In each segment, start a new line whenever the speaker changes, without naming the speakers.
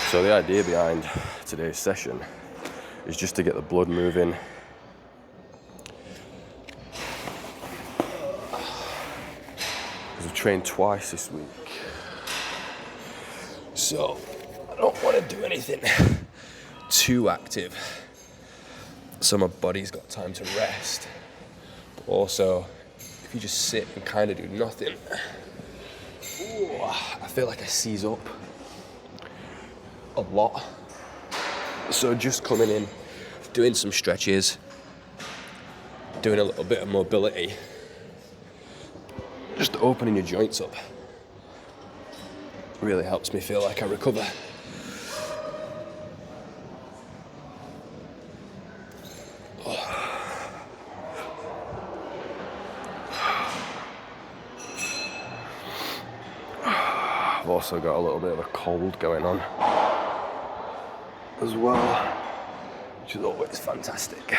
So the idea behind today's session is just to get the blood moving. I've trained twice this week, so I don't want to do anything too active, so my body's got time to rest. But also, if you just sit and kind of do nothing, I feel like I seize up a lot. So just coming in, doing some stretches, doing a little bit of mobility, just opening your joints up, really helps me feel like I recover. I've also got a little bit of a cold going on as well, which is always fantastic.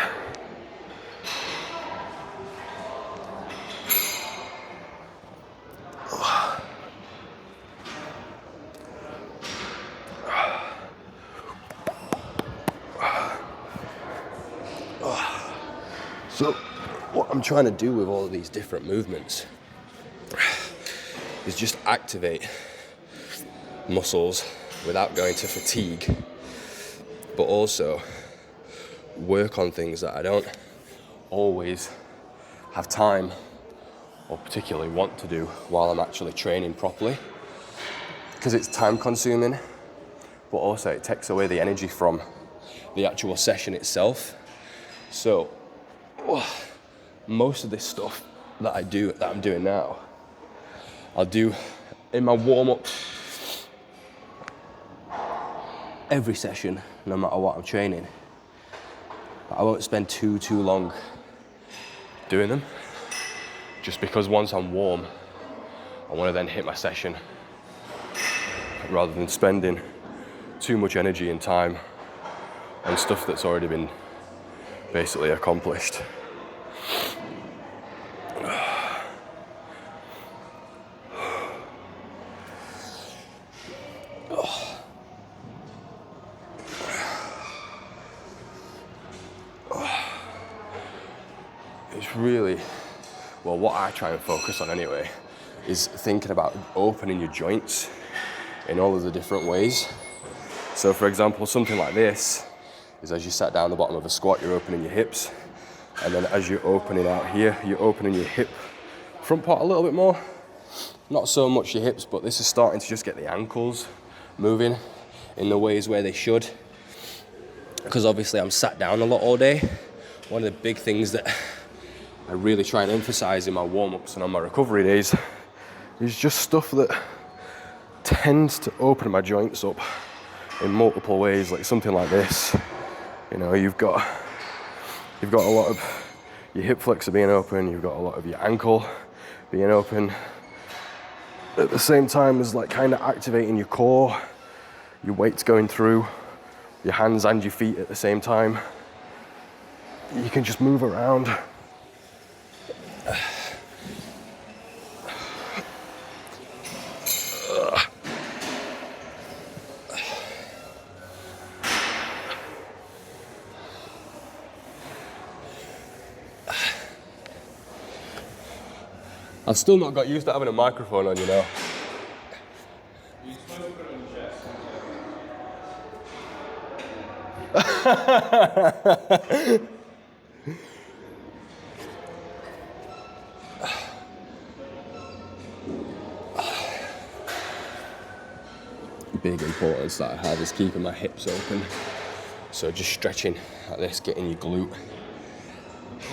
So what I'm trying to do with all of these different movements is just activate muscles without going to fatigue, but also work on things that I don't always have time or particularly want to do while I'm actually training properly, because it's time consuming, but also it takes away the energy from the actual session itself. So most of this stuff that I'm doing now, I'll do in my warm-up every session, no matter what I'm training. But I won't spend too long doing them, just because once I'm warm, I want to then hit my session rather than spending too much energy and time on stuff that's already been basically accomplished. It's really, well, what I try and focus on anyway is thinking about opening your joints in all of the different ways. So for example, something like this is as you sat down the bottom of a squat, you're opening your hips, and then as you're opening out here, you're opening your hip front part a little bit more. Not so much your hips, but this is starting to just get the ankles moving in the ways where they should, because obviously I'm sat down a lot all day. One of the big things that I really try and emphasize in my warm-ups and on my recovery days is just stuff that tends to open my joints up in multiple ways, like something like this. You know, you've got a lot of your hip flexor being open, you've got a lot of your ankle being open, at the same time as like kind of activating your core, your weight's going through your hands and your feet at the same time. You can just move around. I've still not got used to having a microphone on, you know.
You're supposed to put it on your chest.
Big importance that I have is keeping my hips open. So just stretching like this, getting your glute,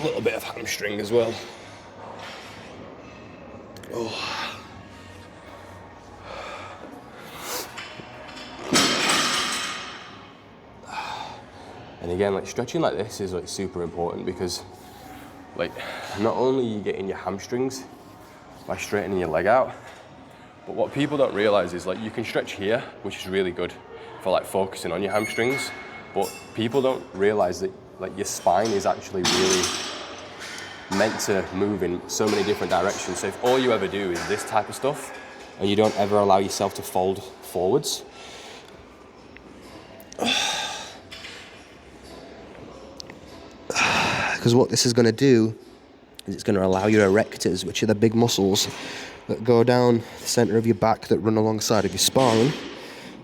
a little bit of hamstring as well. Oh. And again, like stretching like this is like super important, because like not only are you getting your hamstrings by straightening your leg out, but what people don't realize is like you can stretch here, which is really good for like focusing on your hamstrings, but people don't realize that like your spine is actually really meant to move in so many different directions. So if all you ever do is this type of stuff and you don't ever allow yourself to fold forwards,
because what this is going to do is it's going to allow your erectors, which are the big muscles that go down the center of your back that run alongside of your spine,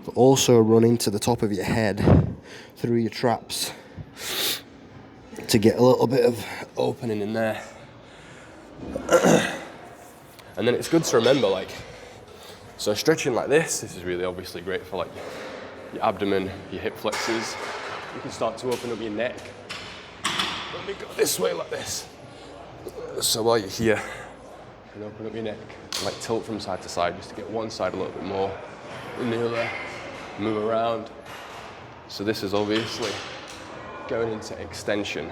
but also run into the top of your head through your traps, to get a little bit of opening in there. And then it's good to remember, like, so stretching like this is really obviously great for like your abdomen, your hip flexors. You can start to open up your neck. Let me go this way like this. So while you're here, you can open up your neck and like tilt from side to side just to get one side a little bit more than the other. Move around. So this is obviously going into extension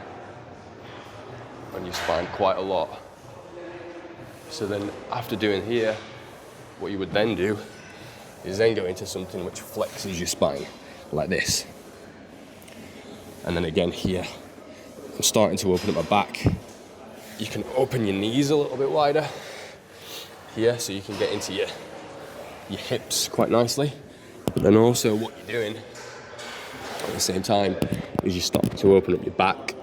on your spine quite a lot. So then after doing here, what you would then do is then go into something which flexes your spine, like this. And then again here, I'm starting to open up my back. You can open your knees a little bit wider here, so you can get into your hips quite nicely. But then also what you're doing at the same time is you start to open up your back.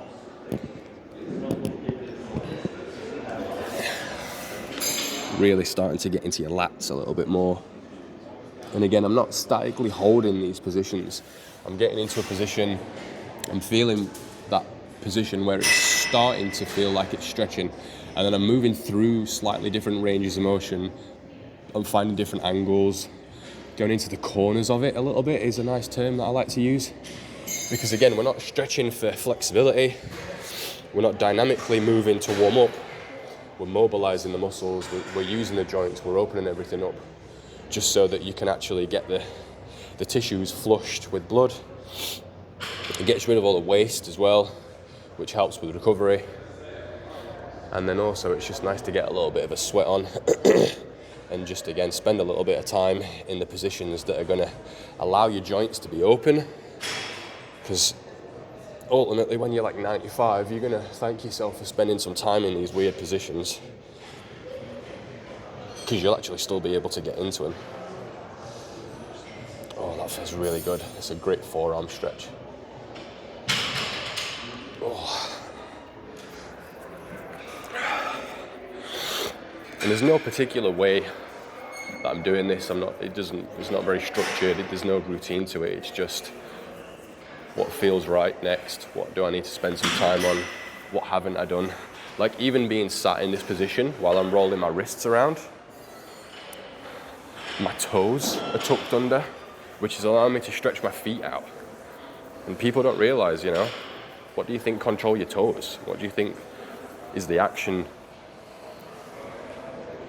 Really starting to get into your lats a little bit more. And again, I'm not statically holding these positions. I'm getting into a position, I'm feeling that position where it's starting to feel like it's stretching. And then I'm moving through slightly different ranges of motion. I'm finding different angles. Going into the corners of it a little bit is a nice term that I like to use. Because again, we're not stretching for flexibility. We're not dynamically moving to warm up. We're mobilizing the muscles, we're using the joints, we're opening everything up just so that you can actually get the tissues flushed with blood. It gets rid of all the waste as well, which helps with recovery. And then also it's just nice to get a little bit of a sweat on and just again spend a little bit of time in the positions that are going to allow your joints to be open. Because ultimately, when you're like 95, you're gonna thank yourself for spending some time in these weird positions, because you'll actually still be able to get into them. Oh, that feels really good. It's a great forearm stretch. Oh. And there's no particular way that I'm doing this. It's not very structured. There's no routine to it. It's just what feels right next, what do I need to spend some time on, what haven't I done. Like even being sat in this position while I'm rolling my wrists around, my toes are tucked under, which is allowing me to stretch my feet out. And people don't realize, you know, what do you think control your toes? What do you think is the action?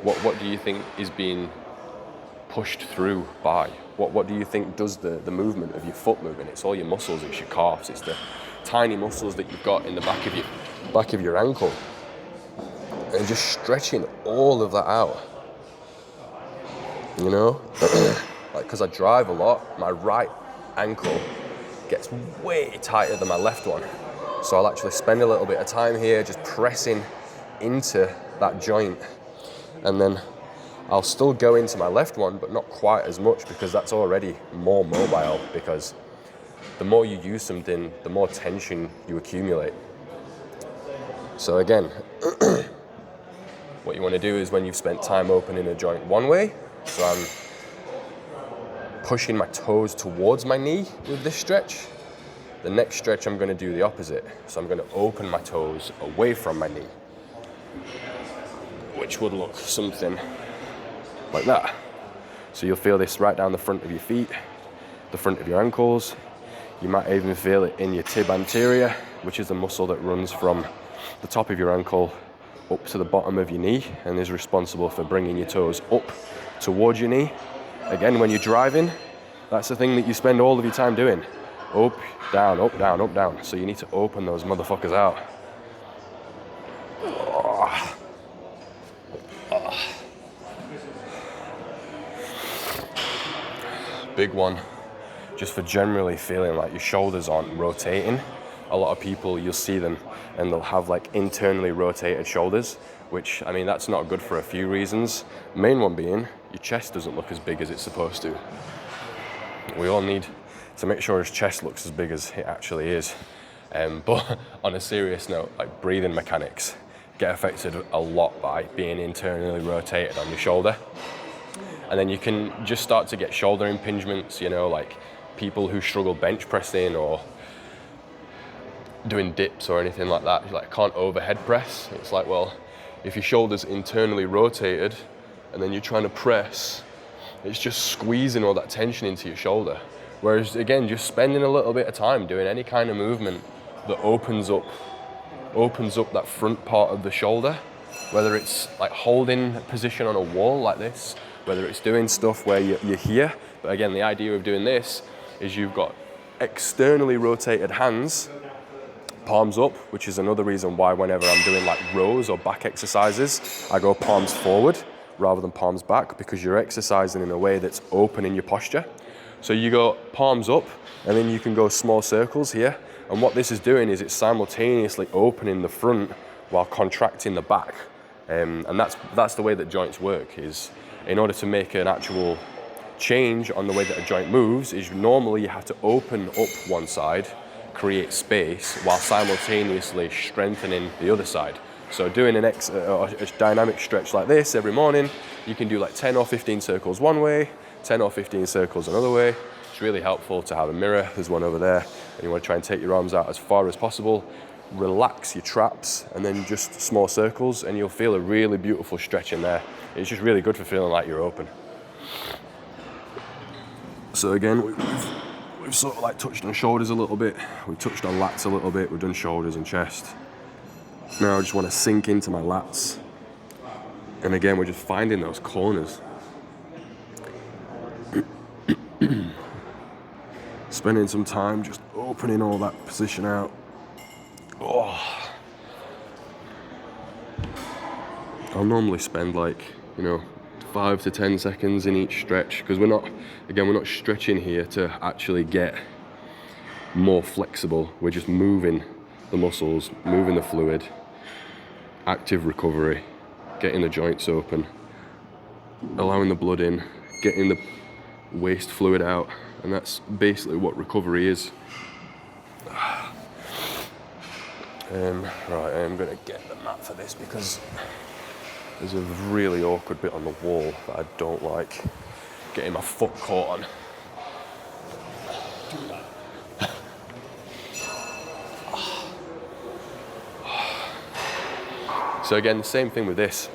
What do you think is being pushed through by? What do you think does the movement of your foot moving? It's all your muscles, it's your calves, it's the tiny muscles that you've got in the back of your ankle. And just stretching all of that out. You know? Like, because I drive a lot, my right ankle gets way tighter than my left one. So I'll actually spend a little bit of time here just pressing into that joint. And then I'll still go into my left one, but not quite as much, because that's already more mobile, because the more you use something, the more tension you accumulate. So again, what you want to do is when you've spent time opening a joint one way, so I'm pushing my toes towards my knee with this stretch, the next stretch I'm going to do the opposite. So I'm going to open my toes away from my knee, which would look something like that. So you'll feel this right down the front of your feet, the front of your ankles. You might even feel it in your tib anterior, which is the muscle that runs from the top of your ankle up to the bottom of your knee and is responsible for bringing your toes up towards your knee. Again, when you're driving, that's the thing that you spend all of your time doing. Up, down, up, down, up, down. So you need to open those motherfuckers out. Big one, just for generally feeling like your shoulders aren't rotating. A lot of people, you'll see them and they'll have like internally rotated shoulders, which, I mean, that's not good for a few reasons. Main one being, your chest doesn't look as big as it's supposed to. We all need to make sure his chest looks as big as it actually is. But on a serious note, like breathing mechanics get affected a lot by being internally rotated on your shoulder. And then you can just start to get shoulder impingements, you know, like people who struggle bench pressing or doing dips or anything like that, like can't overhead press. It's like, well, if your shoulder's internally rotated and then you're trying to press, it's just squeezing all that tension into your shoulder. Whereas again, just spending a little bit of time doing any kind of movement that opens up that front part of the shoulder, whether it's like holding position on a wall like this, whether it's doing stuff where you're here. But again, the idea of doing this is you've got externally rotated hands, palms up, which is another reason why whenever I'm doing like rows or back exercises, I go palms forward rather than palms back, because you're exercising in a way that's opening your posture. So you go palms up and then you can go small circles here. And what this is doing is it's simultaneously opening the front while contracting the back. And that's the way that joints work, is in order to make an actual change on the way that a joint moves, is normally you have to open up one side, create space, while simultaneously strengthening the other side. So doing a dynamic stretch like this every morning, you can do like 10 or 15 circles one way, 10 or 15 circles another way. It's really helpful to have a mirror. There's one over there, and you want to try and take your arms out as far as possible. Relax your traps and then just small circles, and you'll feel a really beautiful stretch in there. It's just really good for feeling like you're open. So again, we've sort of like touched on shoulders a little bit, we've touched on lats a little bit, we've done shoulders and chest. Now I just want to sink into my lats. And again, we're just finding those corners. Spending some time just opening all that position out. Oh. I'll normally spend like, 5 to 10 seconds in each stretch, because we're not stretching here to actually get more flexible. We're just moving the muscles, moving the fluid, active recovery, getting the joints open, allowing the blood in, getting the waste fluid out, and that's basically what recovery is. Right, I'm gonna get the mat for this because there's a really awkward bit on the wall that I don't like getting my foot caught on. So again, the same thing with this.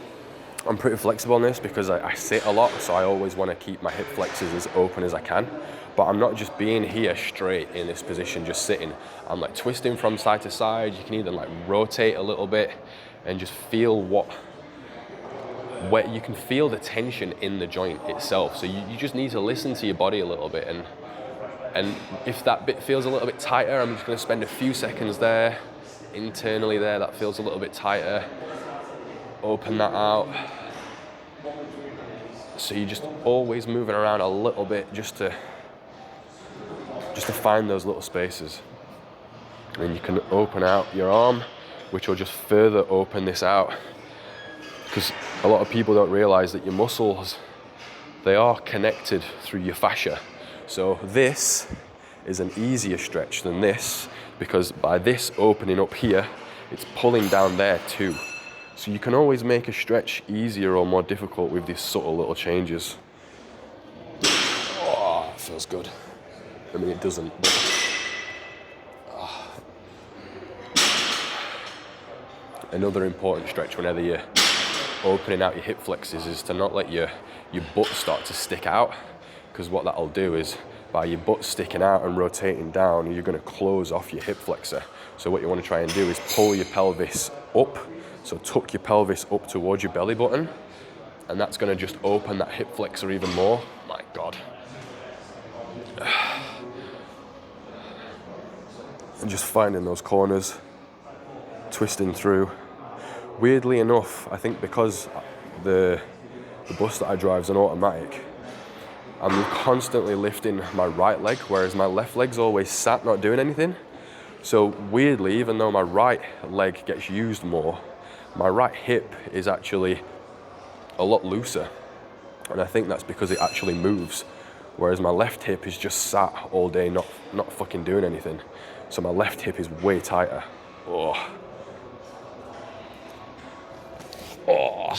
I'm pretty flexible on this because I sit a lot, so I always want to keep my hip flexors as open as I can. But I'm not just being here straight in this position, just sitting. I'm like twisting from side to side. You can either like rotate a little bit and just feel where you can feel the tension in the joint itself. So you just need to listen to your body a little bit. And if that bit feels a little bit tighter, I'm just going to spend a few seconds there. Internally there, that feels a little bit tighter. Open that out. So you're just always moving around a little bit just to find those little spaces. And you can open out your arm, which will just further open this out. Because a lot of people don't realize that your muscles, they are connected through your fascia. So this is an easier stretch than this, because by this opening up here, it's pulling down there too. So you can always make a stretch easier or more difficult with these subtle little changes. Oh, it feels good. I mean, it doesn't, but... Another important stretch whenever you're opening out your hip flexors is to not let your butt start to stick out, because what that'll do is, by your butt sticking out and rotating down, you're going to close off your hip flexor. So what you want to try and do is pull your pelvis up. So tuck your pelvis up towards your belly button, and that's going to just open that hip flexor even more. My God. And just finding those corners, twisting through. Weirdly enough, I think because the bus that I drive is an automatic, I'm constantly lifting my right leg, whereas my left leg's always sat, not doing anything. So weirdly, even though my right leg gets used more, my right hip is actually a lot looser. And I think that's because it actually moves. Whereas my left hip is just sat all day, not fucking doing anything.
So my left hip is way tighter. Oh. Oh.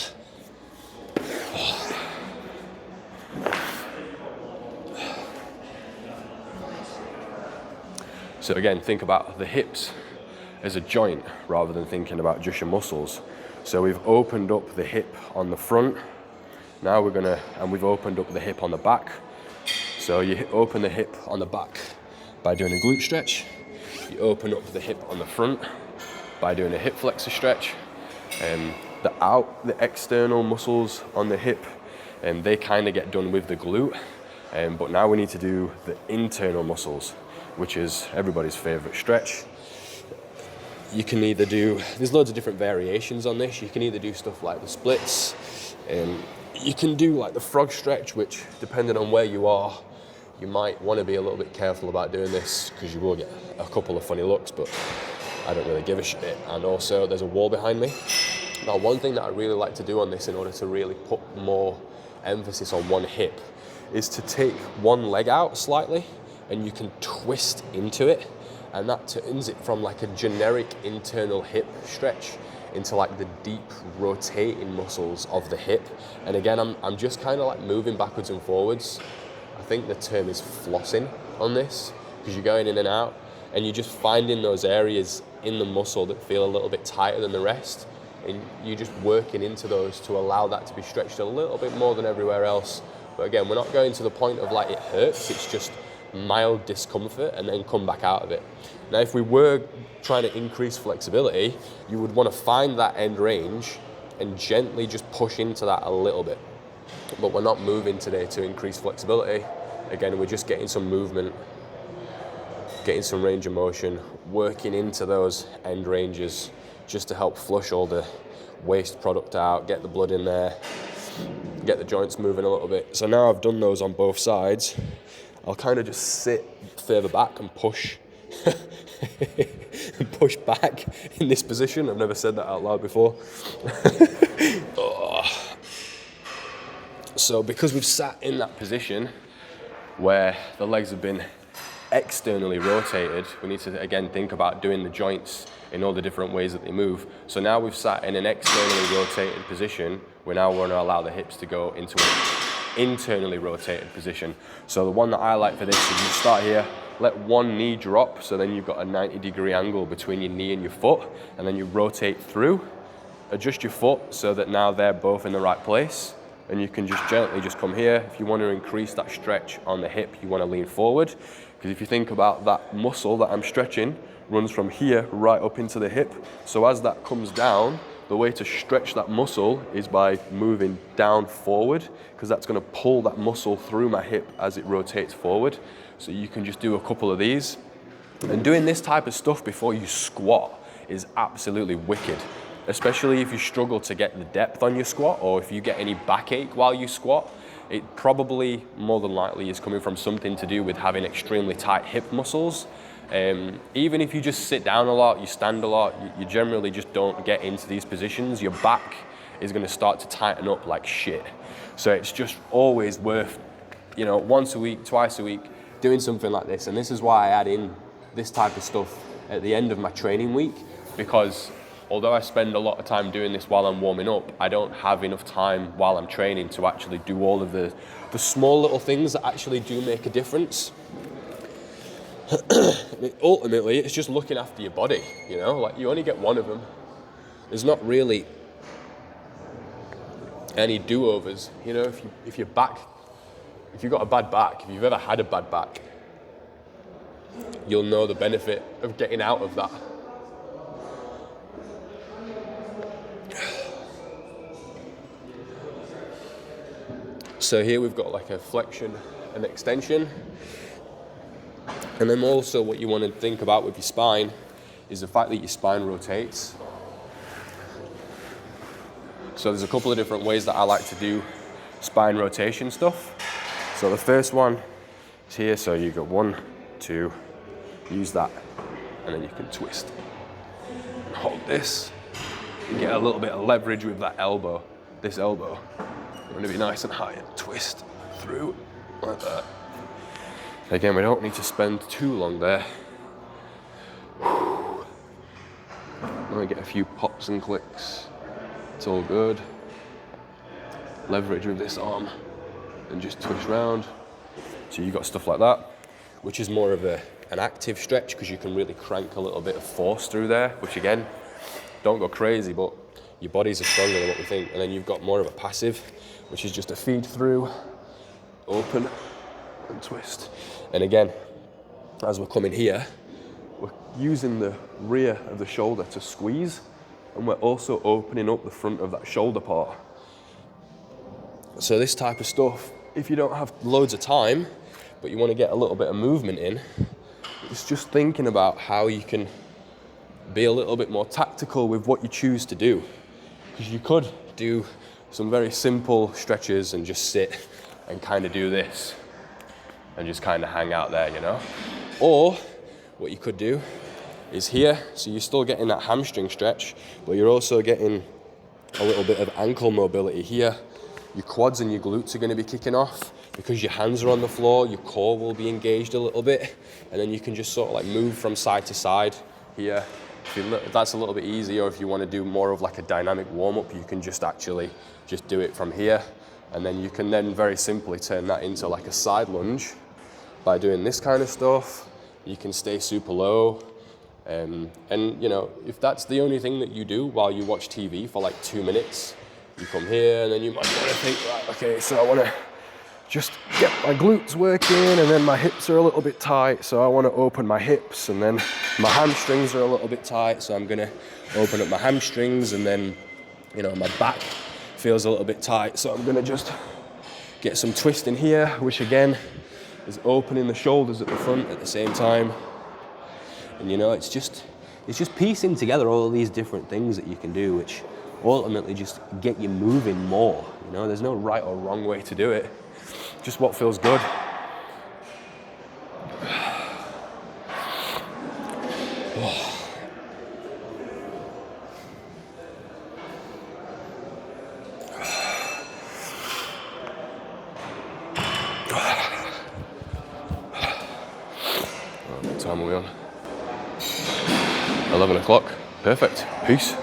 So again, think about the hips as a joint rather than thinking about just your muscles. So we've opened up the hip on the front. Now we've opened up the hip on the back. So you open the hip on the back by doing a glute stretch. You open up the hip on the front by doing a hip flexor stretch. The external muscles on the hip, they kind of get done with the glute. But now we need to do the internal muscles, which is everybody's favorite stretch. You can either do, there's loads of different variations on this. You can either do stuff like the splits, you can do like the frog stretch, which depending on where you are, you might want to be a little bit careful about doing this because you will get a couple of funny looks, but I don't really give a shit. And also there's a wall behind me. Now, one thing that I really like to do on this in order to really put more emphasis on one hip is to take one leg out slightly and you can twist into it, and that turns it from like a generic internal hip stretch into like the deep rotating muscles of the hip. And again, I'm just kind of like moving backwards and forwards. I think the term is flossing on this, because you're going in and out and you're just finding those areas in the muscle that feel a little bit tighter than the rest, and you're just working into those to allow that to be stretched a little bit more than everywhere else. But again, we're not going to the point of like it hurts, it's just mild discomfort and then come back out of it. Now, if we were trying to increase flexibility, you would want to find that end range and gently just push into that a little bit. But we're not moving today to increase flexibility. Again, we're just getting some movement, getting some range of motion, working into those end ranges just to help flush all the waste product out, get the blood in there, get the joints moving a little bit. So now I've done those on both sides, I'll kind of just sit further back and push and push back in this position. I've never said that out loud before. So because we've sat in that position where the legs have been externally rotated, we need to again think about doing the joints in all the different ways that they move. So now we've sat in an externally rotated position, we're now going to allow the hips to go into an internally rotated position. So the one that I like for this is you start here, let one knee drop, so then you've got a 90-degree angle between your knee and your foot, and then you rotate through, adjust your foot so that now they're both in the right place, and you can just gently just come here. If you want to increase that stretch on the hip, you want to lean forward, because if you think about that muscle that I'm stretching runs from here right up into the hip. So as that comes down, the way to stretch that muscle is by moving down forward, because that's going to pull that muscle through my hip as it rotates forward. So you can just do a couple of these. And doing this type of stuff before you squat is absolutely wicked, especially if you struggle to get the depth on your squat, or if you get any backache while you squat. It probably more than likely is coming from something to do with having extremely tight hip muscles. Even if you just sit down a lot, you stand a lot, you generally just don't get into these positions, your back is going to start to tighten up like shit. So it's just always worth, once a week, twice a week, doing something like this. And this is why I add in this type of stuff at the end of my training week, because although I spend a lot of time doing this while I'm warming up, I don't have enough time while I'm training to actually do all of the small little things that actually do make a difference. Ultimately, it's just looking after your body, like you only get one of them. There's not really any do-overs, if you've got a bad back, if you've ever had a bad back, you'll know the benefit of getting out of that. So here we've got like a flexion and extension. And then also what you want to think about with your spine is the fact that your spine rotates. So there's a couple of different ways that I like to do spine rotation stuff. So the first one is here, so you go 1, 2, use that, and then you can twist. And hold this, you get a little bit of leverage with that elbow, this elbow. You want to be nice and high and twist through like that. Again, we don't need to spend too long there.
I get a few pops and clicks. It's all good. Leverage with this arm and just twist round. So you got stuff like that, which is more of an active stretch because you can really crank a little bit of force through there, which again, don't go crazy, but your bodies are stronger than what we think. And then you've got more of a passive, which is just a feed through, open and twist. And again, as we're coming here, we're using the rear of the shoulder to squeeze, and we're also opening up the front of that shoulder part. So this type of stuff, if you don't have loads of time, but you want to get a little bit of movement in, it's just thinking about how you can be a little bit more tactical with what you choose to do. Because you could do some very simple stretches and just sit and kind of do this and just kind of hang out there, you know? Or what you could do is here, so you're still getting that hamstring stretch, but you're also getting a little bit of ankle mobility here. Your quads and your glutes are going to be kicking off because your hands are on the floor, your core will be engaged a little bit, and then you can just sort of like move from side to side here. If that's a little bit easier, or if you want to do more of like a dynamic warm-up, you can just actually just do it from here, and then you can then very simply turn that into like a side lunge by doing this kind of stuff. You can stay super low, and you know, if that's the only thing that you do while you watch TV for like 2 minutes, you come here and then you might want to think, right, okay, so I want to just get my glutes working, and then my hips are a little bit tight, so I want to open my hips, and then my hamstrings are a little bit tight, so I'm going to open up my hamstrings, and then, you know, my back feels a little bit tight, so I'm going to just get some twist in here, which again is opening the shoulders at the front at the same time. And you know, it's just piecing together all of these different things that you can do, which ultimately just get you moving more. You know, there's no right or wrong way to do it, just what feels good. What time are we on? 11 o'clock. Perfect. Peace.